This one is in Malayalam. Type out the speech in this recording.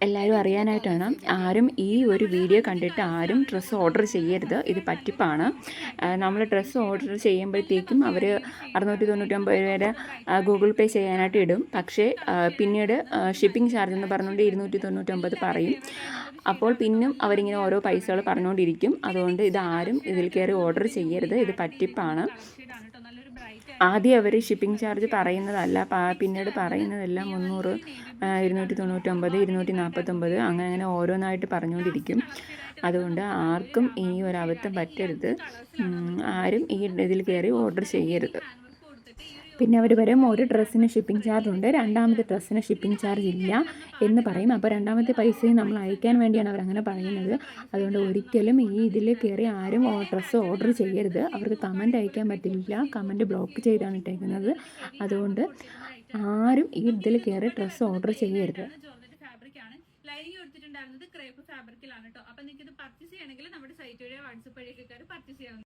എല്ലാവരും അറിയാനായിട്ടാണ്. ആരും ഈ ഒരു വീഡിയോ കണ്ടിട്ട് ആരും ഡ്രസ്സ് ഓർഡർ ചെയ്യരുത്. ഇത് പറ്റിപ്പാണ്. നമ്മൾ ഡ്രസ്സ് ഓർഡർ ചെയ്യുമ്പോഴത്തേക്കും അവർ 699 രൂപയുടെ ഗൂഗിൾ പേ ചെയ്യാനായിട്ട് ഇടും. പക്ഷേ പിന്നീട് ഷിപ്പിംഗ് ചാർജ് എന്ന് പറഞ്ഞുകൊണ്ട് 299 പറയും. അപ്പോൾ പിന്നും അവരിങ്ങനെ ഓരോ പൈസകൾ പറഞ്ഞുകൊണ്ടിരിക്കും. അതുകൊണ്ട് ഇതാരും ഇതിൽ കയറി ഓർഡർ ചെയ്യരുത്. ഇത് പറ്റിപ്പാണ്. ആദ്യം അവർ ഷിപ്പിംഗ് ചാർജ് പറയുന്നതല്ല, പിന്നീട് പറയുന്നതെല്ലാം 300, 299, 249 അങ്ങനെ ഓരോന്നായിട്ട് പറഞ്ഞുകൊണ്ടിരിക്കും. അതുകൊണ്ട് ആർക്കും ഈ ഒരു അബദ്ധം പറ്റരുത്. ആരും ഈ ഇതിൽ കയറി ഓർഡർ ചെയ്യരുത്. പിന്നെ അവർ പറയും ഒരു ഡ്രസ്സിന് ഷിപ്പിംഗ് ചാർജ് ഉണ്ട്, രണ്ടാമത്തെ ഡ്രസ്സിന് ഷിപ്പിംഗ് ചാർജ് ഇല്ല എന്ന് പറയും. അപ്പോൾ രണ്ടാമത്തെ പൈസയും നമ്മൾ അയക്കാൻ വേണ്ടിയാണ് അവരങ്ങനെ പറയുന്നത്. അതുകൊണ്ട് ഒരിക്കലും ഈ ഇതിൽ കയറി ആരും ഡ്രസ്സ് ഓർഡർ ചെയ്യരുത്. അവർക്ക് കമൻറ്റ് അയക്കാൻ പറ്റില്ല, കമൻറ്റ് ബ്ലോക്ക് ചെയ്താണ് ഇട്ടേക്കുന്നത്. അതുകൊണ്ട് ആരും ഈ ഇതിൽ കയറി ഡ്രസ്സ് ഓർഡർ ചെയ്യരുത്. ലൈനിങ് എടുത്തിട്ടുണ്ടായിരുന്നത് ക്രേപ്പ് ഫാബ്രിക്കിലാണ് കേട്ടോ. അപ്പോൾ നിങ്ങൾക്ക് ഇത് പർച്ചേസ് ചെയ്യണമെങ്കിൽ നമ്മുടെ സൈറ്റ് വഴി വാട്സപ്പ് വഴിയൊക്കെ പർച്ചേസ് ചെയ്യാവുന്നതാണ്.